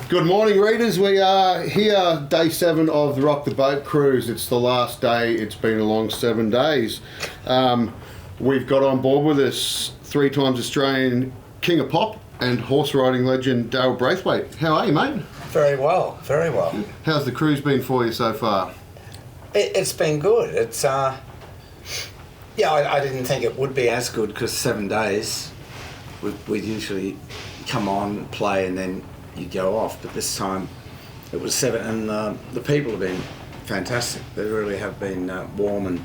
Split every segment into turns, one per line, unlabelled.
Good morning, readers. We are here, day 7 of the Rock the Boat cruise. It's the last day. It's been a long 7 days. We've got on board with us 3 times Australian King of Pop and horse riding legend Daryl Braithwaite. How are you, mate?
Very well, very well.
How's the cruise been for you so far?
It's been good. It's I didn't think it would be as good because 7 days we'd usually come on, play, and then you go off. But this time it was 7, and the people have been fantastic. They really have been warm and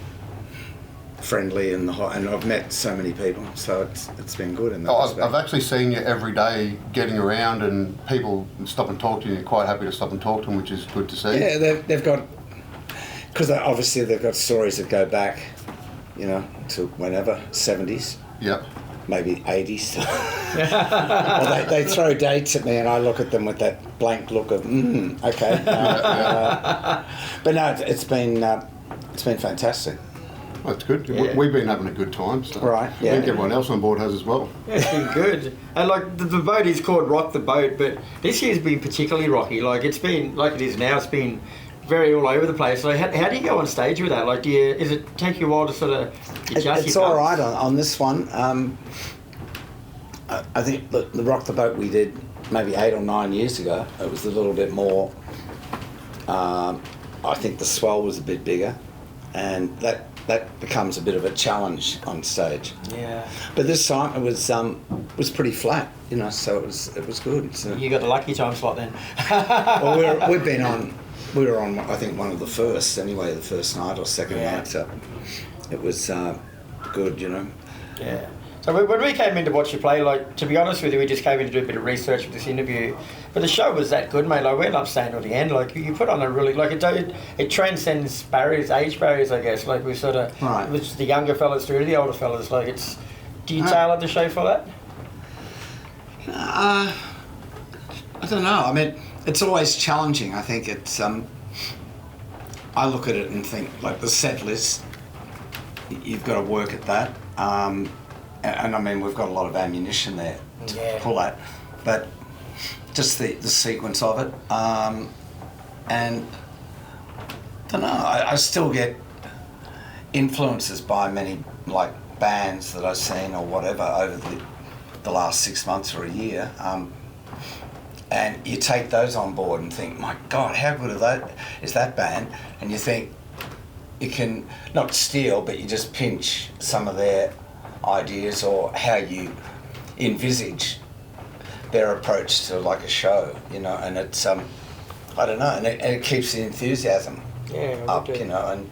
friendly and hot, and I've met so many people, so it's been good in that respect.
I've actually seen you every day getting around, and people stop and talk to you. You're quite happy to stop and talk to them, which is good to see.
Yeah, they've got, because obviously they've got stories that go back, to whenever, 70s.
Yep.
Maybe 80s. Well, they throw dates at me and I look at them with that blank look of, okay. But no, it's been fantastic.
That's good.
Yeah.
We've been having a good time. So
Right, yeah.
I think everyone else on board has as well.
Yeah, it's been good. And like the boat is called Rock the Boat, but this year's been particularly rocky. Like it's been, like it is now, it's been very all over the place. Like how do you go on stage with that? Like is it take you a while to sort of adjust
It's
your
all
parts?
right on this one. I think the Rock the Boat we did maybe 8 or 9 years ago, it was a little bit more, I think the swell was a bit bigger, and that becomes a bit of a challenge on stage.
Yeah.
But this time it was pretty flat, so it was good. So,
You got the lucky time slot then.
well, we were on I think one of the first anyway, the first night or second night. So it was good,
Yeah. So when we came in to watch you play, like, to be honest with you, we just came in to do a bit of research for this interview. But the show was that good, mate. Like, we ended up staying till the end. Like, you put on a really, like, it transcends barriers, age barriers, I guess. Like, we sort of,
right.
It was the younger fellas through to the older fellas. Like, do you tailor the show for that?
I don't know. I mean, it's always challenging. I think it's, I look at it and think, like, the set list, you've got to work at that. And I mean, we've got a lot of ammunition there to pull at, but just the sequence of it, and I don't know, I still get influences by many, like, bands that I've seen or whatever over the last 6 months or a year, and you take those on board and think, my God, how good is that band? And you think you can not steal, but you just pinch some of their ideas or how you envisage their approach to, like, a show, and it's I don't know, and it keeps the enthusiasm up, and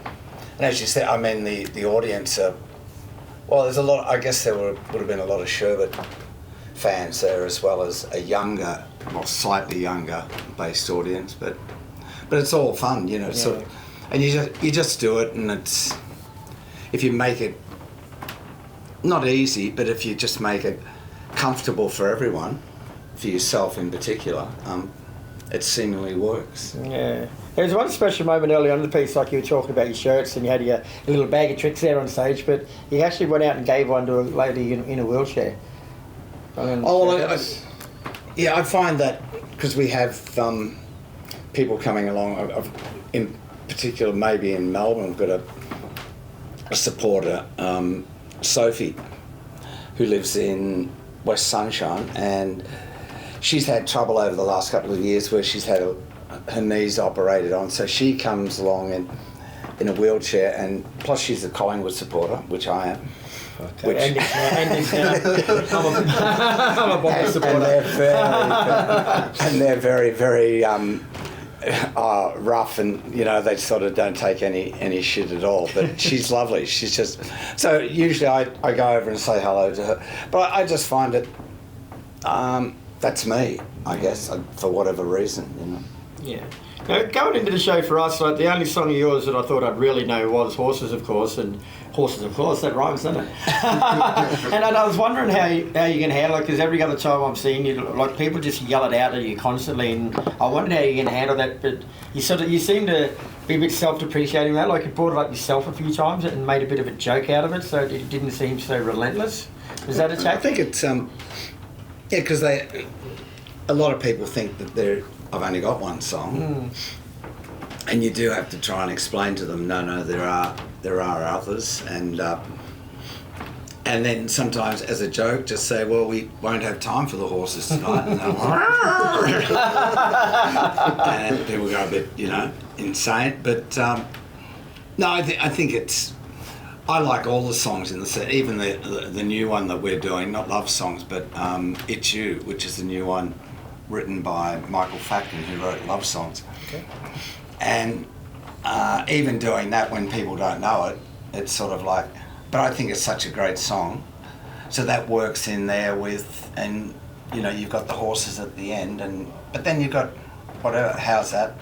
as you said, I mean, the audience there's a lot. I guess there would have been a lot of Sherbet fans there, as well as a younger, or slightly younger based audience, but it's all fun, sort of, and you just do it, and it's, if you make it not easy, but if you just make it comfortable for everyone, for yourself in particular, it seemingly works.
Yeah. There was one special moment early on in the piece, like you were talking about your shirts and you had your little bag of tricks there on stage, but you actually went out and gave one to a lady in a wheelchair.
I find that because we have people coming along, in particular maybe in Melbourne, we've got a supporter, Sophie, who lives in West Sunshine, and she's had trouble over the last couple of years where she's had her knees operated on, so she comes along in a wheelchair, and plus she's a Collingwood supporter, which I am.
Okay. I'm a Bombers supporter.
And they're very, very rough, and they sort of don't take any shit at all, but she's lovely. She's just, so usually I go over and say hello to her, but I just find it, that's me, I guess, for whatever reason,
Yeah. Now, going into the show for us, like, the only song of yours that I thought I'd really know was Horses, of course, and Horses, of course, that rhymes, doesn't it? And I was wondering how you can handle it, because every other time I'm seeing you, like, people just yell it out at you constantly, and I wondered how you can handle that, but you seem to be a bit self-depreciating that, like you brought it up yourself a few times and made a bit of a joke out of it, so it didn't seem so relentless. Was that a tactic?
I think it's, because a lot of people think that I've only got one song, and you do have to try and explain to them, no, there are others, and then sometimes as a joke just say, well, we won't have time for the horses tonight, and and people go a bit, insane. But no, I think I like all the songs in the set, even the new one that we're doing, not love songs, but It's You, which is the new one written by Michael Facken, who wrote love songs.
Okay.
And even doing that when people don't know it, it's sort of like, but I think it's such a great song. So that works in there with, and you've got the horses at the end, but then you've got whatever, how's that?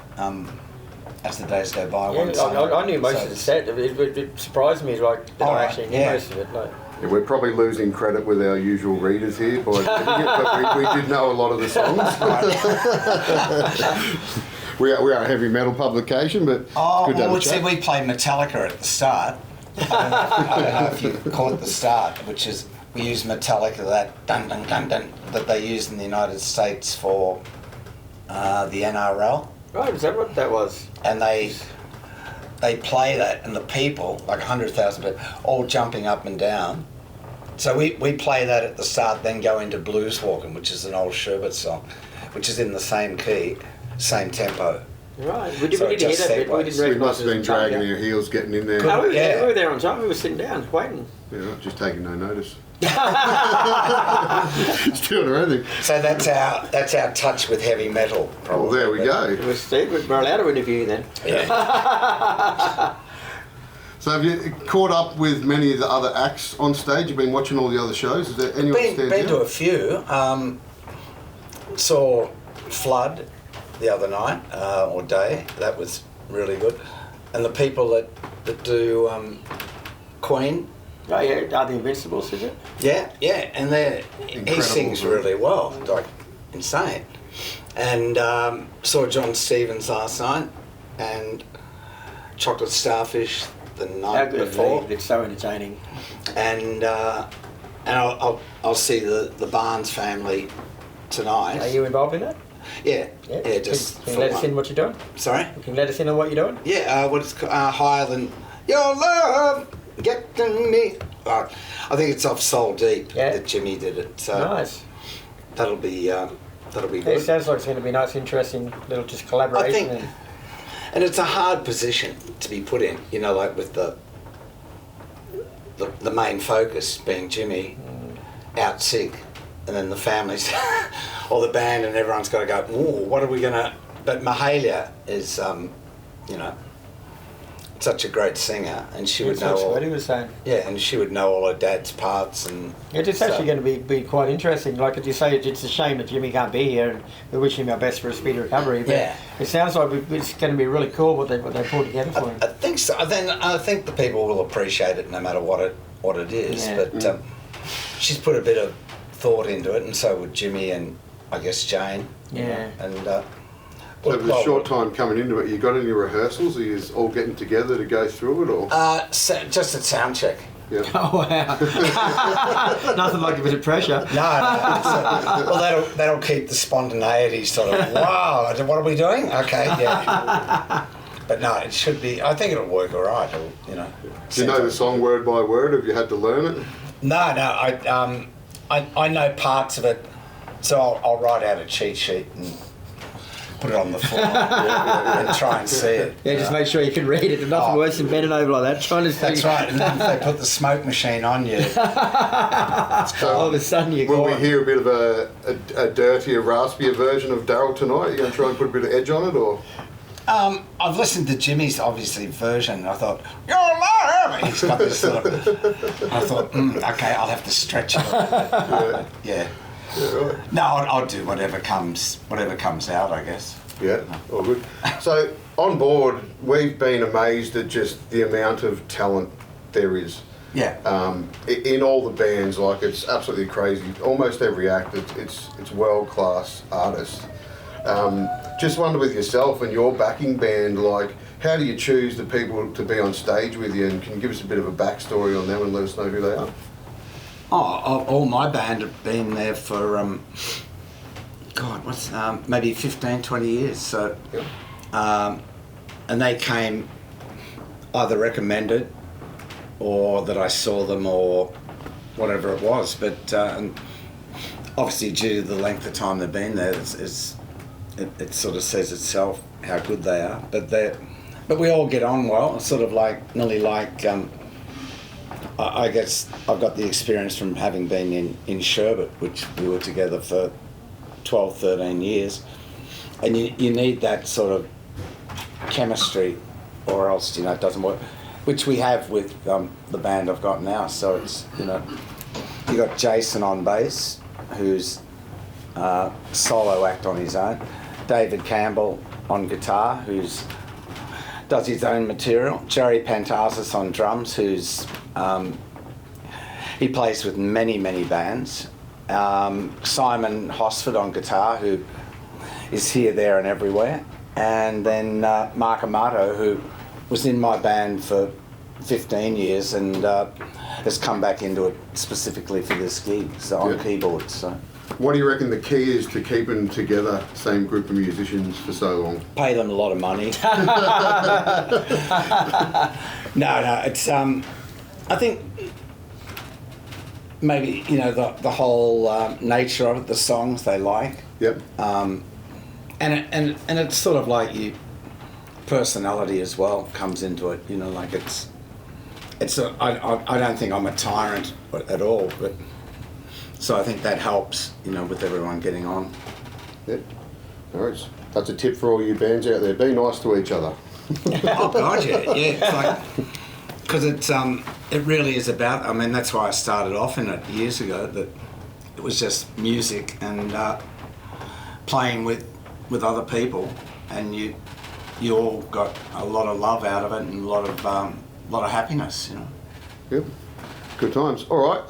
As the days go by.
Yeah, I knew most of the set. It surprised me, like, that I actually knew most of it. Like.
Yeah, we're probably losing credit with our usual readers here by admitting it, but we did know a lot of the songs. we are a heavy metal publication, but it's good to have a chat.
We played Metallica at the start. I don't know if you caught the start, which is we used Metallica, that dun dun dun dun that they used in the United States for the NRL.
Right, is that what that was?
And they play that, and the people, like 100,000 people, all jumping up and down. So we play that at the start, then go into Blues Walking, which is an old Sherbet song, which is in the same key, same tempo.
Right, we didn't hear that bit.
We must have been dragging our heels getting in there.
No, we were there on time. We were sitting down, waiting.
Yeah, just taking no notice. Still doing anything.
So that's our touch with heavy metal. Probably.
Well, there we go.
It was Steve. We're allowed to interview you then.
Yeah.
So have you caught up with many of the other acts on stage? You've been watching all the other shows. Is there anyone stands
been
out?
to a few. Saw Flood the other night or day. That was really good. And the people that do Queen.
Oh yeah, Are the Invincibles, is it?
Yeah, and he sings really well, like insane. And saw John Stevens last night, and Chocolate Starfish the night before.
It's so entertaining.
And I'll see the Barnes family tonight.
Are you involved in it?
Yeah. Just
can you let us in what you're doing?
Sorry.
Can you let us in on what you're doing?
Yeah. What it's Higher Than Your Love. Getting me. I think it's off Soul Deep that Jimmy did it. So
nice.
That'll be good.
It sounds like it's going to be a nice, interesting little just collaboration.
I think, and it's a hard position to be put in. Like with the main focus being Jimmy out sick, and then the families or the band, and everyone's got to go. Ooh, what are we gonna? But Mahalia is, such a great singer, and she would know all.
What he was saying.
Yeah, and she would know all her dad's parts, and
it's actually going to be quite interesting. Like as you say, it's a shame that Jimmy can't be here, and we wish him our best for a speedy recovery. But it sounds like it's going to be really cool what they pulled together for him.
I think so. Then I think the people will appreciate it no matter what it is. Yeah. But she's put a bit of thought into it, and so would Jimmy and I guess Jane.
Yeah.
And.
So with a short time coming into it, you got any rehearsals? Are you all getting together to go through it, or?
Just a sound check.
Yeah.
Oh wow! Nothing like a bit of pressure.
No. Well, that'll keep the spontaneity sort of. Wow, what are we doing? Okay, yeah. But no, it should be. I think it'll work all right. Do
you know the song word by word? Have you had to learn it?
No. I know parts of it, so I'll write out a cheat sheet and put it on the floor and try and see it.
Yeah, just make sure you can read it. There's nothing worse than bending over like that, trying to see.
That's right. And then if they put the smoke machine on you,
all of a sudden you
will we hear a bit of a dirtier, raspier version of Daryl tonight? Are you going to try and put a bit of edge on it, or?
I've listened to Jimmy's obviously version. And I thought, you're alive. He's got this sort of. I thought, okay, I'll have to stretch it. Yeah.
Yeah, right.
No, I'll do whatever comes out, I guess.
Yeah, all good. So on board, we've been amazed at just the amount of talent there is.
Yeah.
In all the bands, like it's absolutely crazy. Almost every act, it's world class artists. Just wonder with yourself and your backing band, like how do you choose the people to be on stage with you, and can you give us a bit of a backstory on them and let us know who they are?
All my band have been there for God, what's maybe 15, 20 years. So,
Yep.
and they came either recommended or that I saw them or whatever it was. But and obviously, due to the length of time they've been there, it sort of says itself how good they are. But we all get on well. It's sort of nearly like. I guess I've got the experience from having been in Sherbet, which we were together for 12, 13 years. And you need that sort of chemistry or else, it doesn't work, which we have with the band I've got now. So it's, you got Jason on bass, who's solo act on his own. David Campbell on guitar, who's does his own material. Jerry Pantazis on drums, who's he plays with many bands. Simon Hosford on guitar, who is here, there, and everywhere. And then Mark Amato, who was in my band for 15 years and has come back into it specifically for this gig, so on keyboards. So.
What do you reckon the key is to keeping together same group of musicians for so long?
Pay them a lot of money. No, it's I think maybe the whole nature of it, the songs they like.
Yep.
And it's sort of like personality as well comes into it. I don't think I'm a tyrant at all, but so I think that helps. With everyone getting on.
Yep. No worries. That's a tip for all you bands out there. Be nice to each other.
Oh God, yeah. It's like because it really is about. I mean, that's why I started off in it years ago. That it was just music and playing with other people, and you all got a lot of love out of it and a lot of happiness.
Yep. Good times. All right.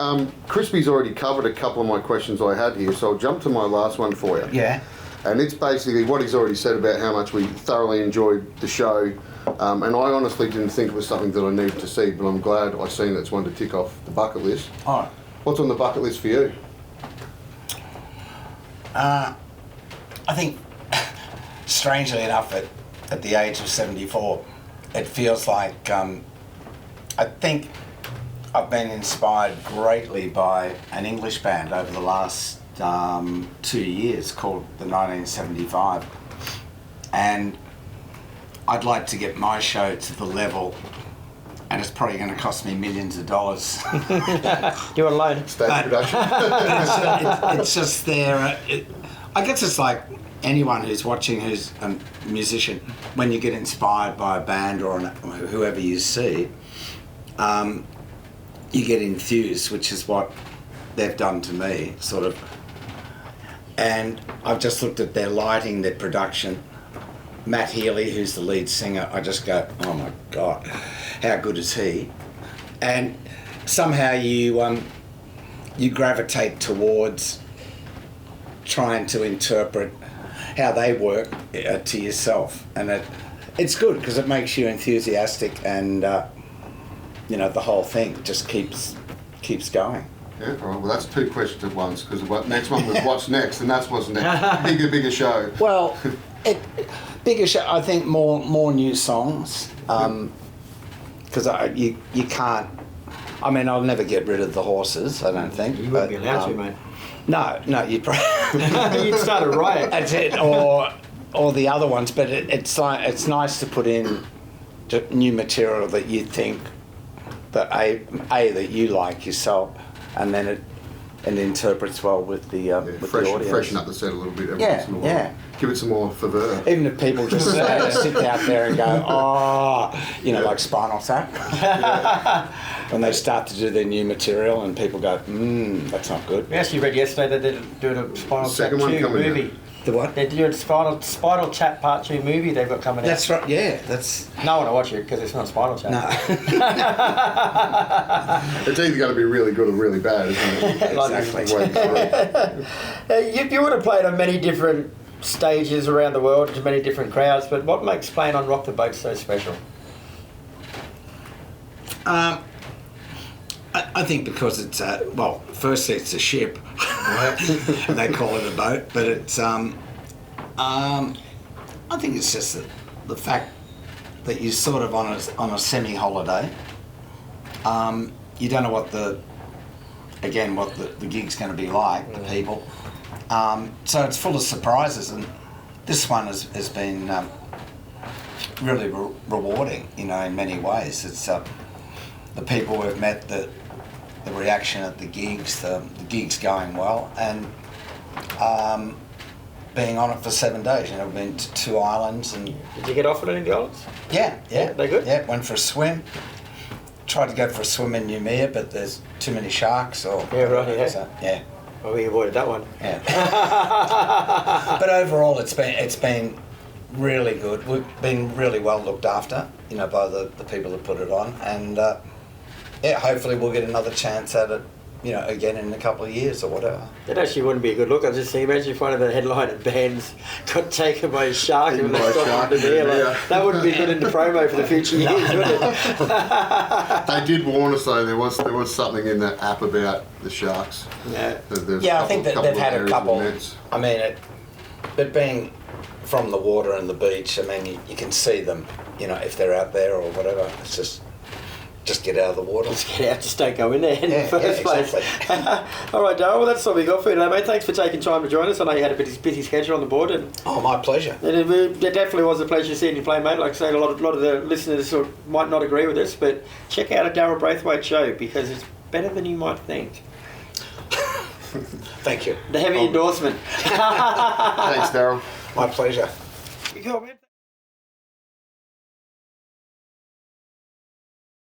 Crispy's already covered a couple of my questions I had here, so I'll jump to my last one for you.
Yeah.
And it's basically what he's already said about how much we thoroughly enjoyed the show. And I honestly didn't think it was something that I needed to see, but I'm glad I seen it's one to tick off the bucket list.
All right.
What's on the bucket list for you?
I think, strangely enough, at the age of 74, it feels like I think I've been inspired greatly by an English band over the last 2 years called the 1975, and I'd like to get my show to the level, and it's probably going to cost me millions of dollars.
Do it alone.
Stage production.
It's just there. I guess it's like anyone who's watching who's a musician, when you get inspired by a band or whoever you see, you get enthused, which is what they've done to me, sort of. And I've just looked at their lighting, their production. Matt Healy, who's the lead singer, I just go, oh my God, how good is he? And somehow you gravitate towards trying to interpret how they work to yourself, and it's good because it makes you enthusiastic, and the whole thing just keeps going.
Yeah, all right. Well, that's two questions at once, because the next one was what's next, and that's what's next. Bigger show.
Well, bigger show. I think more new songs, because you can't. I mean, I'll never get rid of the horses. I don't think.
You wouldn't be allowed to, mate.
No, you'd probably.
You'd start a riot.
That's it, or the other ones. But it's nice to put in new material that you think that that you like yourself, and then it interprets well with the with the audience.
Freshen up the set a little bit. Once in a while.
Yeah.
Give it some more fervour.
Even if people just sit out there and go, like Spinal Tap. When they start to do their new material and people go, that's not good.
We actually read yesterday that they're doing a Spinal Tap 2 movie.
The what?
They're doing a Spinal Tap Part 2 movie they've got coming out.
That's right, yeah. That's.
No one will watch it because it's not Spinal Tap.
No.
It's either going to be really good or really bad, isn't it?
Exactly. You would have played on many different stages around the world to many different crowds, but what makes playing on Rock the Boat so special?
I think because it's firstly it's a ship. and they call it a boat. But it's I think it's just the fact that you're sort of on a semi-holiday. You don't know what the gig's going to be like, the people. So it's full of surprises, and this one has been really rewarding, in many ways. It's the people we've met, the reaction at the gigs going well, and being on it for 7 days. We've been to 2 islands. And
did you get off at any of the islands?
Yeah.
They good?
Yeah, went for a swim. Tried to go for a swim in Noumea, but there's too many sharks. So, yeah.
Well, we avoided that one.
Yeah. But overall, it's been really good. We've been really well looked after, by the people that put it on, and hopefully we'll get another chance at it, again in a couple of years or whatever.
That actually wouldn't be a good look. I was just thinking, imagine if one of the headliner bands got taken by a shark and they stopped under there. That wouldn't be good in the promo for the future years, would it?
They did warn us though. There was something in that app about the sharks.
Yeah.
I think that they've had a couple. I mean, but being from the water and the beach, I mean, you can see them, if they're out there or whatever. It's just get out of the water.
Just get out, just don't go in there in the first place.
Exactly.
All right, Daryl, well, that's all we got for you today, mate. Thanks for taking time to join us. I know you had a busy schedule on the board.
My pleasure.
And it definitely was a pleasure seeing you play, mate. Like I said, a lot of the listeners might not agree with us, but check out a Daryl Braithwaite show because it's better than you might think.
Thank you.
The heavy endorsement.
Thanks, Daryl.
My pleasure.
Cool, man.